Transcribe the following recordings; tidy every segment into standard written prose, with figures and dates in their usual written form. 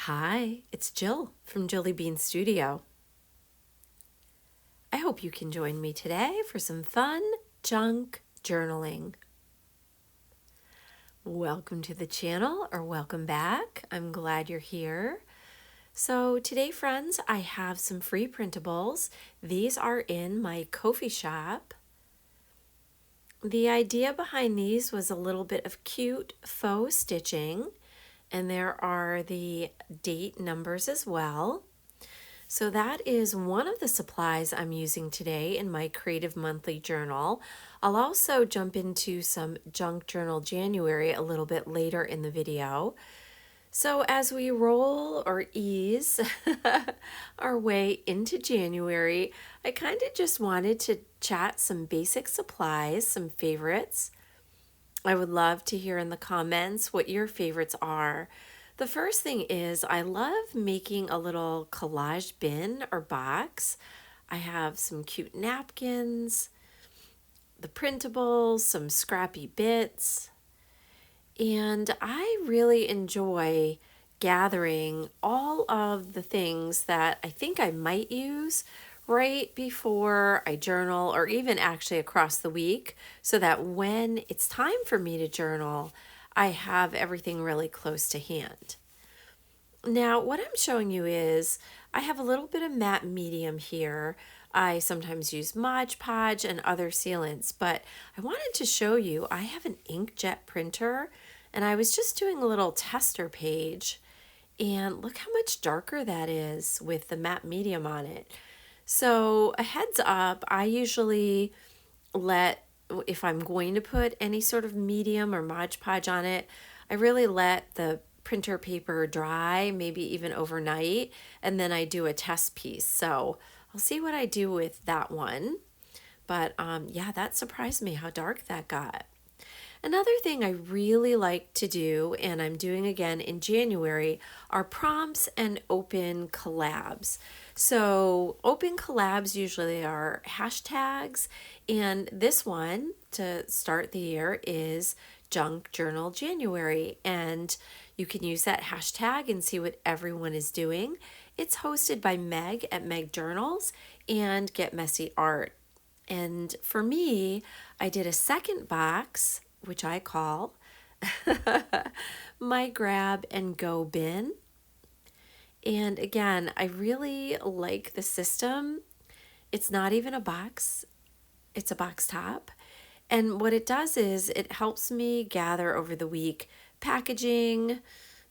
Hi, it's Jill from Jilly Bean Studio. I hope you can join me today for some fun junk journaling. Welcome to the channel, or welcome back. I'm glad you're here. So today, friends, I have some free printables. These are in my Ko-fi shop. The idea behind these was a little bit of cute faux stitching, and there are the date numbers as well. So that is one of the supplies I'm using today in my Creative Monthly Journal. I'll also jump into some Junk Journal January a little bit later in the video. So as we roll or ease our way into January, I kind of just wanted to chat some basic supplies, some favorites. I would love to hear in the comments what your favorites are. The first thing is I love making a little collage bin or box. I have some cute napkins, the printables, some scrappy bits, and I really enjoy gathering all of the things that I think I might use right before I journal, or even actually across the week, so that when it's time for me to journal, I have everything really close to hand. Now, what I'm showing you is I have a little bit of matte medium here. I sometimes use Mod Podge and other sealants, but I wanted to show you I have an inkjet printer, and I was just doing a little tester page, and look how much darker that is with the matte medium on it. So a heads up, I usually if I'm going to put any sort of medium or Mod Podge on it, I really let the printer paper dry, maybe even overnight, and then I do a test piece. So I'll see what I do with that one. But yeah, that surprised me how dark that got. Another thing I really like to do, and I'm doing again in January, are prompts and open collabs. So open collabs usually are hashtags, and this one to start the year is Junk Journal January, and you can use that hashtag and see what everyone is doing. It's hosted by Meg at Meg Journals and Get Messy Art. And for me, I did a second box, which I call my grab and go bin. And again, I really like the system. It's not even a box, it's a box top. And what it does is it helps me gather over the week packaging,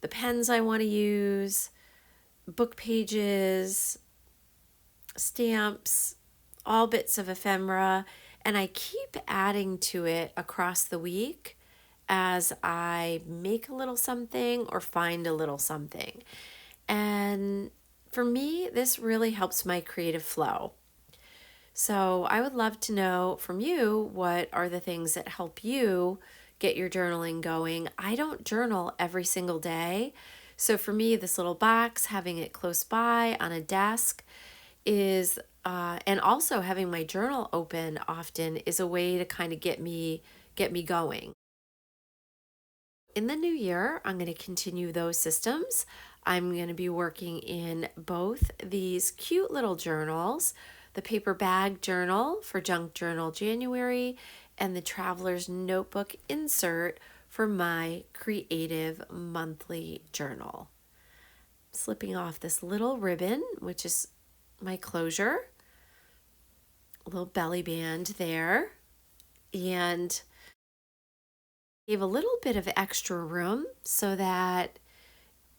the pens I want to use, book pages, stamps, all bits of ephemera, and I keep adding to it across the week as I make a little something or find a little something. And for me, this really helps my creative flow. So I would love to know from you, what are the things that help you get your journaling going? I don't journal every single day. So for me, this little box, having it close by on a desk is, and also having my journal open often is a way to kind of get me going. In the new year, I'm going to continue those systems. I'm going to be working in both these cute little journals, the paper bag journal for Junk Journal January, and the Traveler's Notebook insert for my Creative Monthly Journal. Slipping off this little ribbon, which is my closure, a little belly band there, and gave a little bit of extra room so that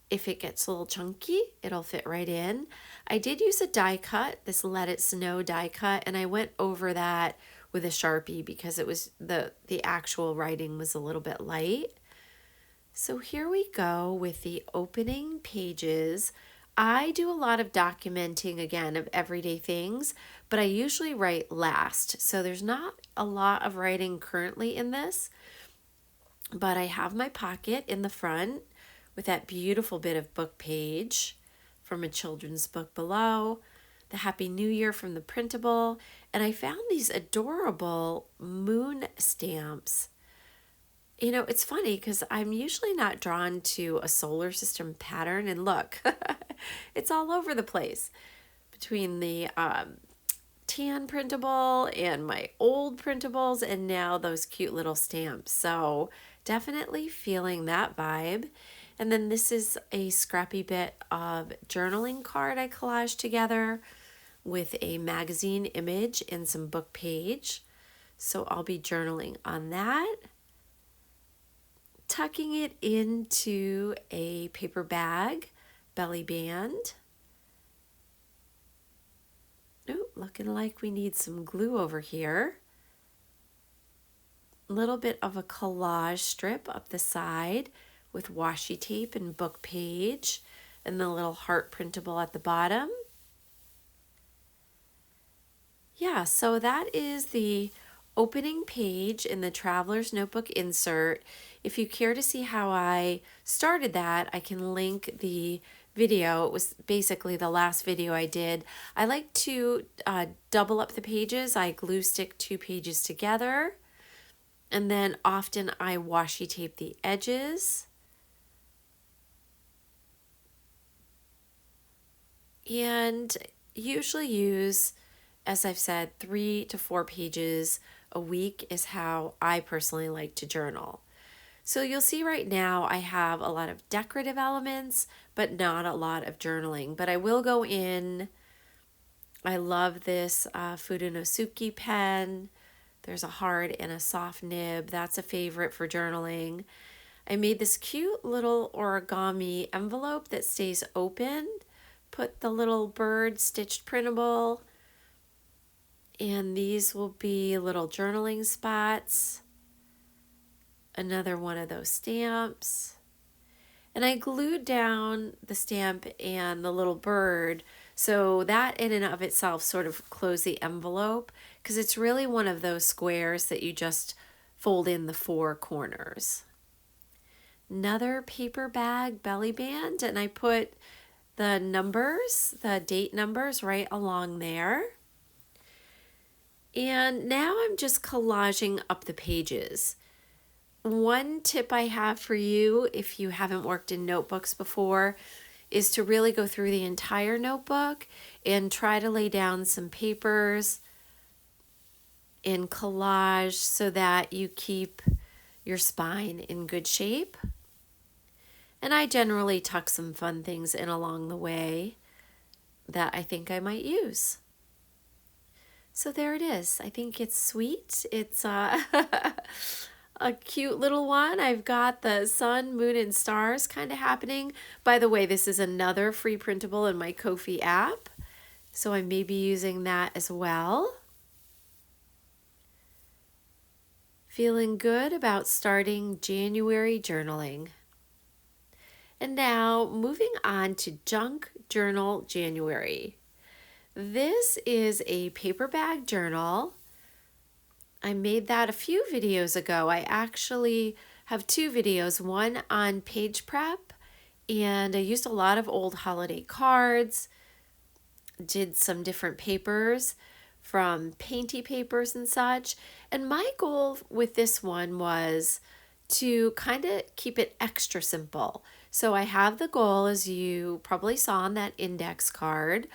if it gets a little chunky, it'll fit right in. I did use a die cut, this Let It Snow die cut, and I went over that with a Sharpie because it was the actual writing was a little bit light. So here we go with the opening pages. I do a lot of documenting, again, of everyday things, but I usually write last. So there's not a lot of writing currently in this, but I have my pocket in the front with that beautiful bit of book page from a children's book below, the Happy New Year from the printable, and I found these adorable moon stamps. You know, it's funny because I'm usually not drawn to a solar system pattern. And look, it's all over the place between the tan printable and my old printables and now those cute little stamps. So definitely feeling that vibe. And then this is a scrappy bit of journaling card I collaged together with a magazine image and some book page. So I'll be journaling on that, tucking it into a paper bag, belly band. Ooh, looking like we need some glue over here. A little bit of a collage strip up the side with washi tape and book page and the little heart printable at the bottom. Yeah, so that is the opening page in the Traveler's Notebook insert. If you care to see how I started that, I can link the video. It was basically the last video I did. I like to double up the pages. I glue stick 2 pages together, and then often I washi tape the edges. And usually use, as I've said, 3 to 4 pages a week is how I personally like to journal. So you'll see right now I have a lot of decorative elements, but not a lot of journaling. But I will go in. I love this Furunosuke pen. There's a hard and a soft nib. That's a favorite for journaling. I made this cute little origami envelope that stays open. Put the little bird stitched printable, and these will be little journaling spots. Another one of those stamps. And I glued down the stamp and the little bird, so that in and of itself sort of closed the envelope, because it's really one of those squares that you just fold in the 4 corners. Another paper bag belly band, and I put the numbers, the date numbers right along there. And now I'm just collaging up the pages. One tip I have for you, if you haven't worked in notebooks before, is to really go through the entire notebook and try to lay down some papers in collage so that you keep your spine in good shape. And I generally tuck some fun things in along the way that I think I might use. So there it is. I think it's sweet. It's a cute little one. I've got the sun, moon, and stars kind of happening. By the way, this is another free printable in my Ko-fi app, so I may be using that as well. Feeling good about starting January journaling. And now moving on to Junk Journal January. This is a paper bag journal. I made that a few videos ago. I actually have 2 videos, one on page prep, and I used a lot of old holiday cards, did some different papers from painty papers and such. And my goal with this one was to kind of keep it extra simple. So I have the goal, as you probably saw on that index card,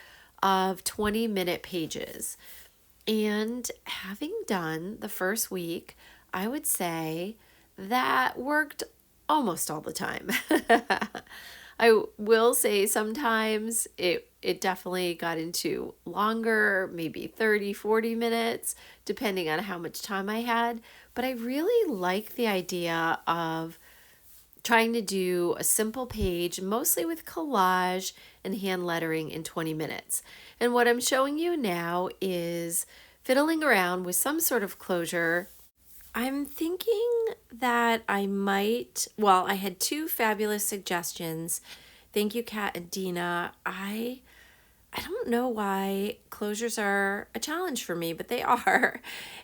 of 20-minute pages. And having done the first week, I would say that worked almost all the time. I will say sometimes it definitely got into longer, maybe 30, 40 minutes, depending on how much time I had. But I really like the idea of trying to do a simple page, mostly with collage and hand lettering in 20 minutes. And what I'm showing you now is fiddling around with some sort of closure. I'm thinking that I might, well, I had 2 fabulous suggestions. Thank you, Kat and Dina. I don't know why closures are a challenge for me, but they are.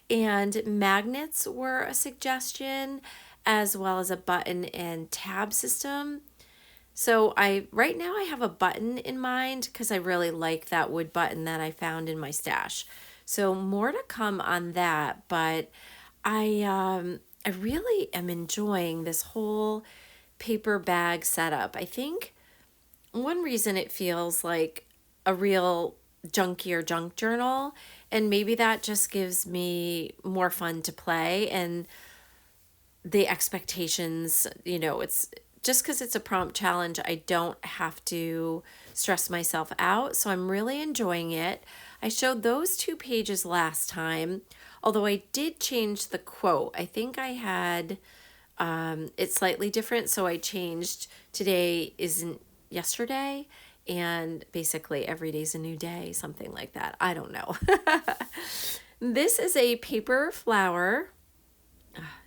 And magnets were a suggestion, as well as a button and tab system. So right now I have a button in mind because I really like that wood button that I found in my stash. So more to come on that, but I I really am enjoying this whole paper bag setup. I think one reason it feels like a real junky or junk journal, and maybe that just gives me more fun to play, and the expectations, it's just because it's a prompt challenge, I don't have to stress myself out. So I'm really enjoying it. I showed those 2 pages last time, although I did change the quote. I think I had it's slightly different. So I changed today isn't yesterday, and basically every day's a new day, something like that. I don't know. This is a paper flower.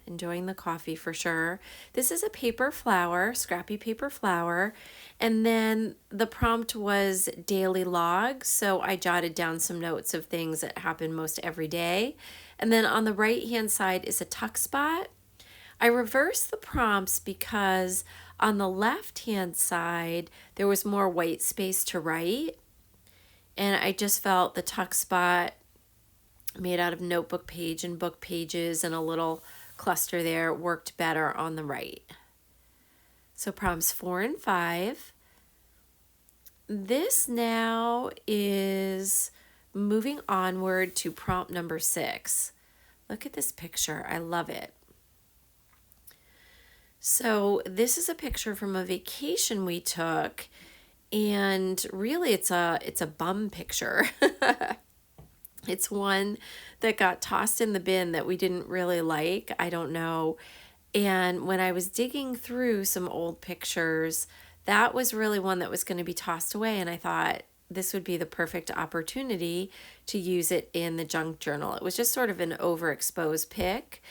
Enjoying the coffee for sure. This is a paper flower, scrappy paper flower. And then the prompt was daily log. So I jotted down some notes of things that happen most every day. And then on the right hand side is a tuck spot. I reversed the prompts because on the left hand side, there was more white space to write. And I just felt the tuck spot made out of notebook page and book pages and a little cluster there worked better on the right. So prompts 4 and 5. This now is moving onward to prompt number 6. Look at this picture. I love it. So this is a picture from a vacation we took, and really it's a bum picture. It's one that got tossed in the bin that we didn't really like. I don't know. And when I was digging through some old pictures, that was really one that was going to be tossed away. And I thought this would be the perfect opportunity to use it in the junk journal. It was just sort of an overexposed pic.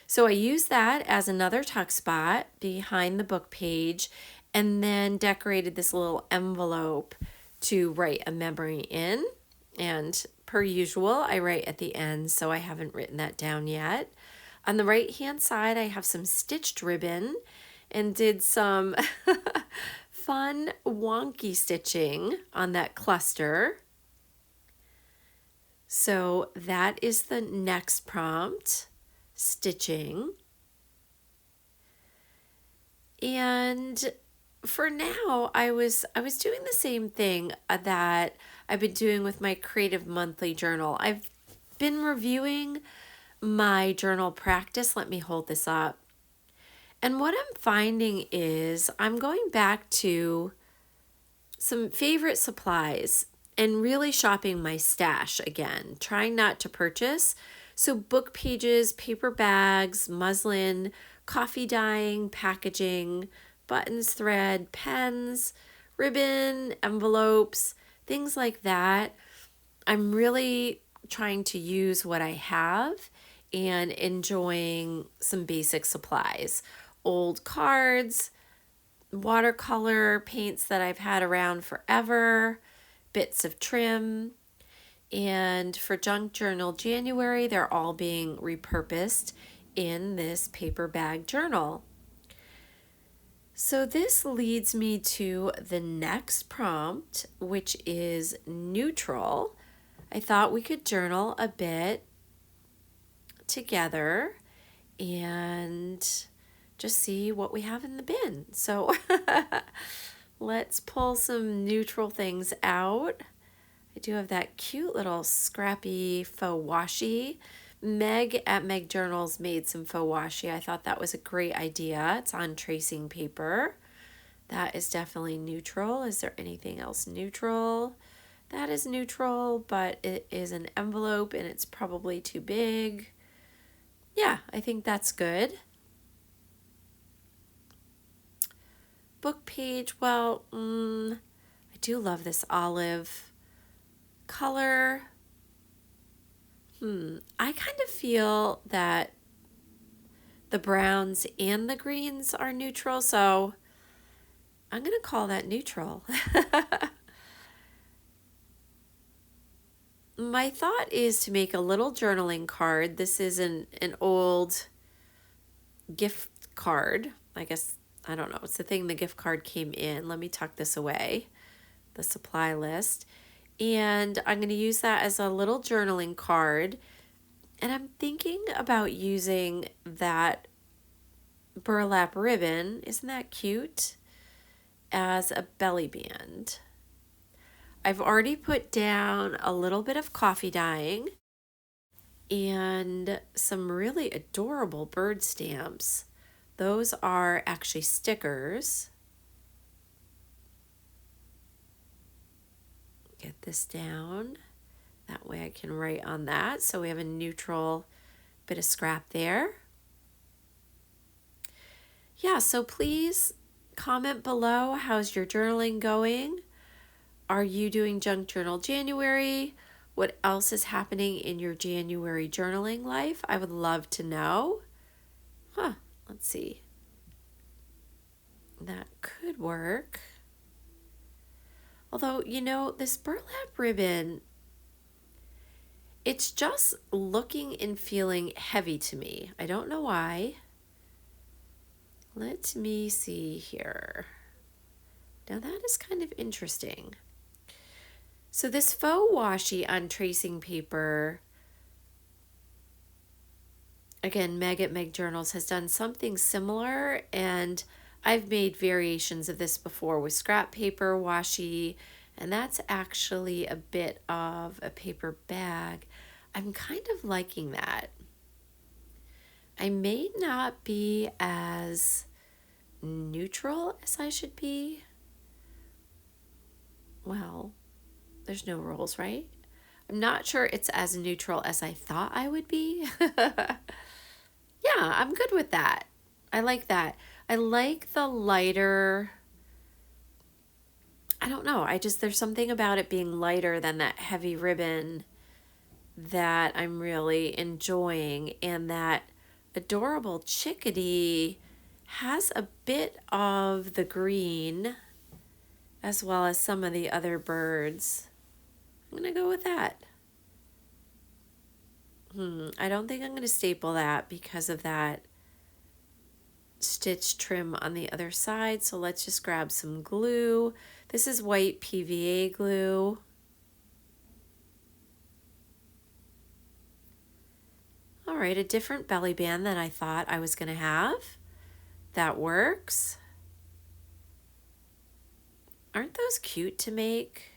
So I used that as another tuck spot behind the book page, and then decorated this little envelope to write a memory in. And per usual, I write at the end, so I haven't written that down yet. On the right-hand side, I have some stitched ribbon and did some fun wonky stitching on that cluster. So that is the next prompt, stitching. And for now, I was doing the same thing that I've been doing with my Creative Monthly Journal. I've been reviewing my journal practice. Let me hold this up. And what I'm finding is I'm going back to some favorite supplies and really shopping my stash again, trying not to purchase. So book pages, paper bags, muslin, coffee dyeing, packaging, buttons, thread, pens, ribbon, envelopes, things like that. I'm really trying to use what I have and enjoying some basic supplies. Old cards, watercolor paints that I've had around forever, bits of trim. And for Junk Journal January, they're all being repurposed in this paper bag journal. So this leads me to the next prompt, which is neutral. I thought we could journal a bit together and just see what we have in the bin. So let's pull some neutral things out. I do have that cute little scrappy faux washi. Meg at Meg Journals made some faux washi. I thought that was a great idea. It's on tracing paper. That is definitely neutral. Is there anything else neutral? That is neutral, but it is an envelope and it's probably too big. Yeah, I think that's good. Book page, well, I do love this olive color. I kind of feel that the browns and the greens are neutral, so I'm going to call that neutral. My thought is to make a little journaling card. This is an old gift card. I guess, I don't know. It's the thing the gift card came in. Let me tuck this away, the supply list. And I'm going to use that as a little journaling card. And I'm thinking about using that burlap ribbon, isn't that cute, as a belly band. I've already put down a little bit of coffee dyeing and some really adorable bird stamps. Those are actually stickers. Get this down. That way I can write on that. So we have a neutral bit of scrap there. Yeah, so please comment below. How's your journaling going? Are you doing Junk Journal January? What else is happening in your January journaling life? I would love to know. Let's see. That could work. Although, you know, this burlap ribbon, it's just looking and feeling heavy to me. I don't know why. Let me see here. Now that is kind of interesting. So this faux washi on tracing paper, again, Meg at Meg Journals has done something similar, and I've made variations of this before with scrap paper washi, and that's actually a bit of a paper bag. I'm kind of liking that. I may not be as neutral as I should be. Well, there's no rules, right? I'm not sure it's as neutral as I thought I would be. Yeah, I'm good with that. I like that. I like the lighter, I don't know, there's something about it being lighter than that heavy ribbon that I'm really enjoying, and that adorable chickadee has a bit of the green as well as some of the other birds. I'm going to go with that. I don't think I'm going to staple that because of that stitch trim on the other side. So let's just grab some glue. This is white PVA glue. All right, a different belly band than I thought I was going to have. That works. Aren't those cute to make?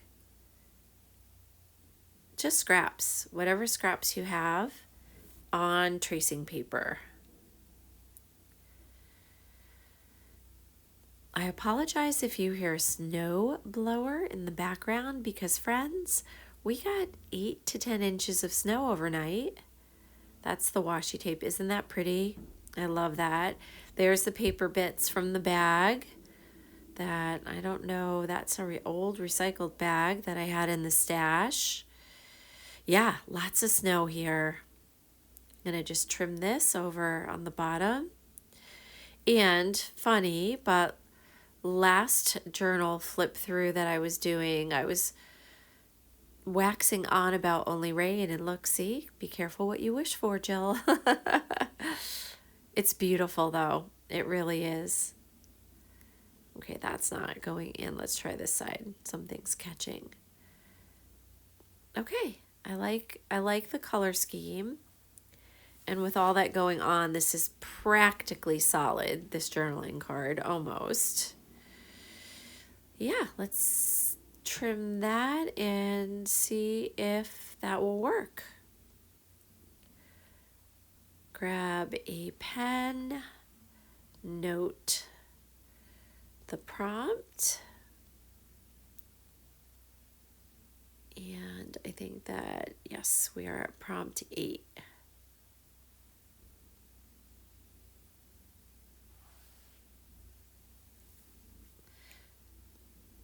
Just scraps, whatever scraps you have on tracing paper. I apologize if you hear a snow blower in the background because, friends, we got 8 to 10 inches of snow overnight. That's the washi tape. Isn't that pretty? I love that. There's the paper bits from the bag that, I don't know, that's a old recycled bag that I had in the stash. Yeah, lots of snow here. I'm going to just trim this over on the bottom. And funny, but last journal flip through that I was doing, I was waxing on about only rain, and look, see, be careful what you wish for, Jill. It's beautiful though. It really is. Okay, that's not going in. Let's try this side. Something's catching. Okay, I like the color scheme. And with all that going on, this is practically solid, this journaling card, almost. Yeah, let's trim that and see if that will work. Grab a pen, note the prompt, and I think that, yes, we are at prompt 8.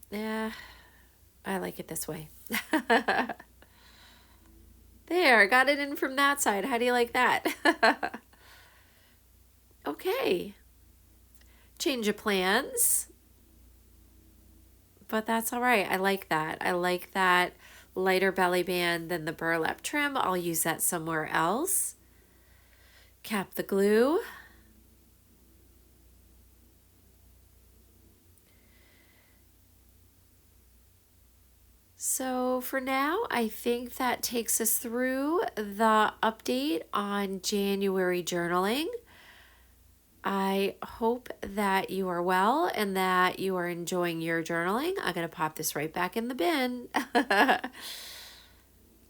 Yeah, I like it this way. There, got it in from that side. How do you like that? Okay. Change of plans. But that's all right. I like that. I like that lighter belly band than the burlap trim. I'll use that somewhere else. Cap the glue. So for now, I think that takes us through the update on January journaling. I hope that you are well and that you are enjoying your journaling. I'm going to pop this right back in the bin.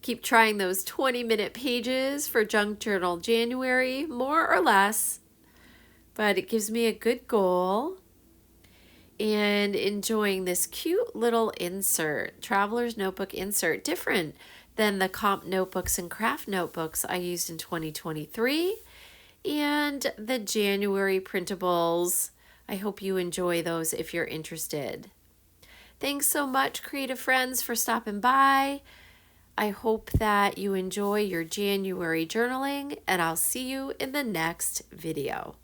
Keep trying those 20-minute pages for Junk Journal January, more or less, but it gives me a good goal. And enjoying this cute little insert, Traveler's Notebook insert, different than the comp notebooks and craft notebooks I used in 2023 and the January printables. I hope you enjoy those if you're interested. Thanks so much, creative friends, for stopping by. I hope that you enjoy your January journaling, and I'll see you in the next video.